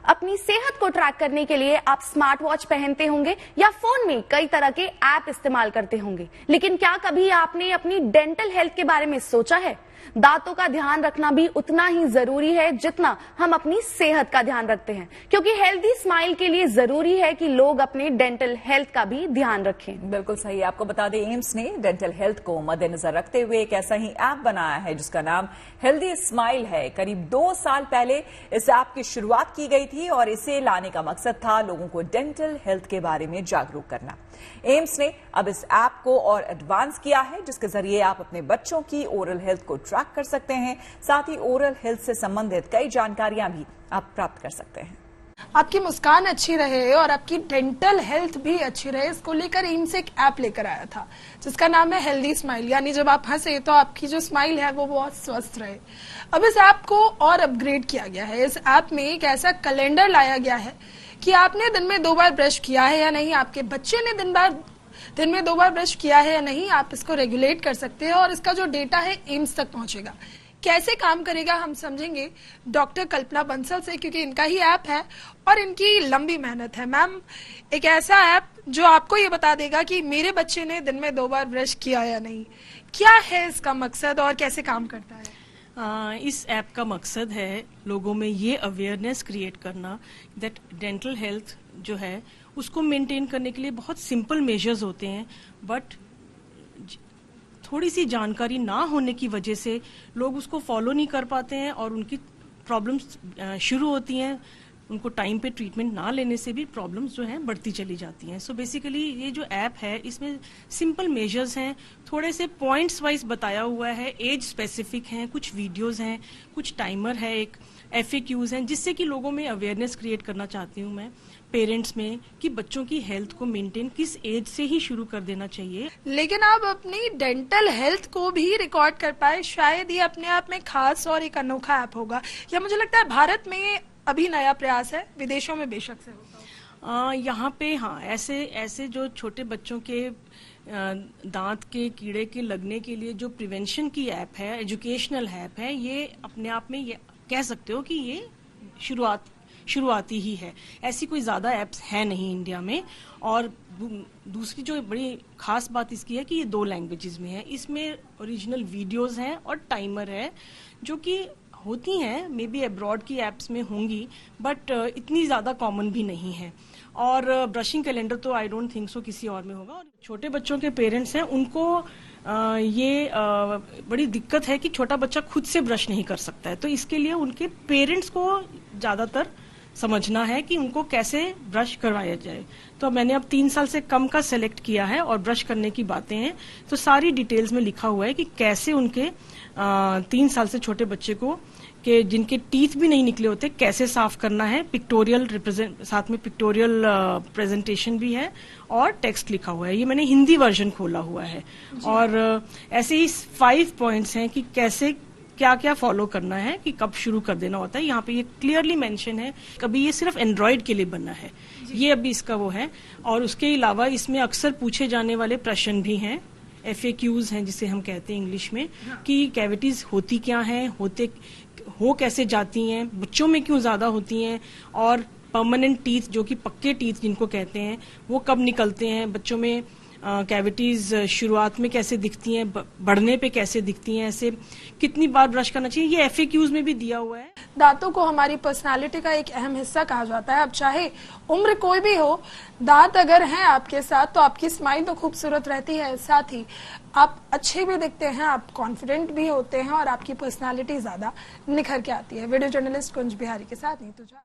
अपनी सेहत को ट्रैक करने के लिए आप स्मार्ट वॉच पहनते होंगे या फोन में कई तरह के ऐप इस्तेमाल करते होंगे, लेकिन क्या कभी आपने अपनी डेंटल हेल्थ के बारे में सोचा है? दांतों का ध्यान रखना भी उतना ही जरूरी है जितना हम अपनी सेहत का ध्यान रखते हैं, क्योंकि हेल्दी स्माइल के लिए जरूरी है कि लोग अपने डेंटल हेल्थ का भी ध्यान रखें। बिल्कुल सही। आपको बता दें, एम्स ने डेंटल हेल्थ को मद्देनजर रखते हुए एक ऐसा ही ऐप बनाया है जिसका नाम हेल्दी स्माइल है। करीब 2 साल पहले इस ऐप की शुरुआत की गई थी और इसे लाने का मकसद था लोगों को डेंटल हेल्थ के बारे में जागरूक करना। एम्स ने अब इस ऐप को और एडवांस किया है, जिसके जरिए आप अपने बच्चों की ओरल हेल्थ को ट्रैक कर सकते हैं। साथ ही ओरल हेल्थ से संबंधित कई जानकारियां भी आप प्राप्त कर सकते हैं। आपकी मुस्कान अच्छी रहे और आपकी डेंटल हेल्थ भी अच्छी रहे, इसको लेकर एम्स एक ऐप लेकर आया था जिसका नाम है हेल्दी स्माइल। यानी जब आप हंसे तो आपकी जो स्माइल है वो बहुत स्वस्थ रहे। अब इस ऐप को और अपग्रेड किया गया है। इस ऐप में एक ऐसा कैलेंडर लाया गया है कि आपने दिन में 2 बार ब्रश किया है या नहीं, आपके बच्चे ने दिन में 2 बार ब्रश किया है या नहीं, आप इसको रेगुलेट कर सकते हैं और इसका जो डेटा है एम्स तक पहुंचेगा। कैसे काम करेगा हम समझेंगे डॉक्टर कल्पना बंसल से, क्योंकि इनका ही ऐप है और इनकी लंबी मेहनत है। मैम, एक ऐसा ऐप जो आपको ये बता देगा कि मेरे बच्चे ने दिन में 2 बार ब्रश किया या नहीं, क्या है इसका मकसद और कैसे काम करता है? इस ऐप का मकसद है लोगों में ये अवेयरनेस क्रिएट करना दैट डेंटल हेल्थ जो है उसको मेंटेन करने के लिए बहुत सिंपल मेजर्स होते हैं, बट थोड़ी सी जानकारी ना होने की वजह से लोग उसको फॉलो नहीं कर पाते हैं और उनकी प्रॉब्लम्स शुरू होती हैं। उनको टाइम पे ट्रीटमेंट ना लेने से भी प्रॉब्लम्स जो हैं बढ़ती चली जाती हैं। सो बेसिकली ये जो ऐप है इसमें सिंपल मेजर्स हैं, थोड़े से पॉइंट्स वाइज बताया हुआ है, एज स्पेसिफिक हैं, कुछ वीडियोस हैं, कुछ टाइमर है, एक FAQs हैं, जिससे कि लोगों में अवेयरनेस क्रिएट करना चाहती हूँ मैं पेरेंट्स में कि बच्चों की हेल्थ को मेंटेन किस एज से ही शुरू कर देना चाहिए। लेकिन आप अपनी डेंटल हेल्थ को भी रिकॉर्ड कर पाए, शायद ये अपने आप में खास और एक अनोखा ऐप होगा, या मुझे लगता है भारत में अभी नया प्रयास है, विदेशों में बेशक से होगा। यहाँ पे हाँ, ऐसे जो छोटे बच्चों के दांत के कीड़े के लगने के लिए जो प्रिवेंशन की ऐप है, एजुकेशनल ऐप है, ये अपने आप में ये कह सकते हो कि ये शुरुआती ही है। ऐसी कोई ज्यादा एप्स है नहीं इंडिया में। और दूसरी जो बड़ी खास बात इसकी है कि ये 2 लैंग्वेजेस में है। इसमें ओरिजिनल वीडियोस हैं और टाइमर है, जो कि होती हैं मे बी अब्रॉड की एप्स में होंगी, बट इतनी ज्यादा कॉमन भी नहीं है। और ब्रशिंग कैलेंडर तो आई डोंट थिंक सो किसी और में होगा। और छोटे बच्चों के पेरेंट्स हैं उनको ये बड़ी दिक्कत है कि छोटा बच्चा खुद से ब्रश नहीं कर सकता है, तो इसके लिए उनके पेरेंट्स को ज्यादातर समझना है कि उनको कैसे ब्रश करवाया जाए। तो मैंने अब 3 साल से कम का सेलेक्ट किया है और ब्रश करने की बातें हैं तो सारी डिटेल्स में लिखा हुआ है कि कैसे उनके 3 साल से छोटे बच्चे को कि जिनके टीथ भी नहीं निकले होते कैसे साफ करना है। साथ में पिक्टोरियल प्रेजेंटेशन भी है और टेक्स्ट लिखा हुआ है। ये मैंने हिंदी वर्जन खोला हुआ है और ऐसे ही 5 पॉइंट्स हैं कि कैसे क्या क्या फॉलो करना है, कि कब शुरू कर देना होता है। यहाँ पे ये क्लियरली मेंशन है। कभी ये सिर्फ एंड्रॉइड के लिए बना है, ये अभी इसका वो है। और उसके अलावा इसमें अक्सर पूछे जाने वाले प्रश्न भी हैं, FAQs हैं जिसे हम कहते हैं इंग्लिश में, कि कैविटीज होती क्या हैं, हो कैसे जाती हैं, बच्चों में क्यों ज्यादा होती हैं, और परमानेंट टीथ जो कि पक्के टीथ जिनको कहते हैं वो कब निकलते हैं बच्चों में। कैविटीज शुरुआत में कैसे दिखती हैं, बढ़ने पे कैसे दिखती हैं, ऐसे कितनी बार ब्रश करना चाहिए, ये FAQs में भी दिया हुआ है। दांतों को हमारी पर्सनालिटी का एक अहम हिस्सा कहा जाता है। अब चाहे उम्र कोई भी हो, दांत अगर हैं आपके साथ तो आपकी स्माइल तो खूबसूरत रहती है, साथ ही आप अच्छे भी दिखते हैं, आप कॉन्फिडेंट भी होते हैं और आपकी पर्सनालिटी ज्यादा निखर के आती है। वीडियो जर्नलिस्ट कुंज बिहारी के साथ नीतू झा।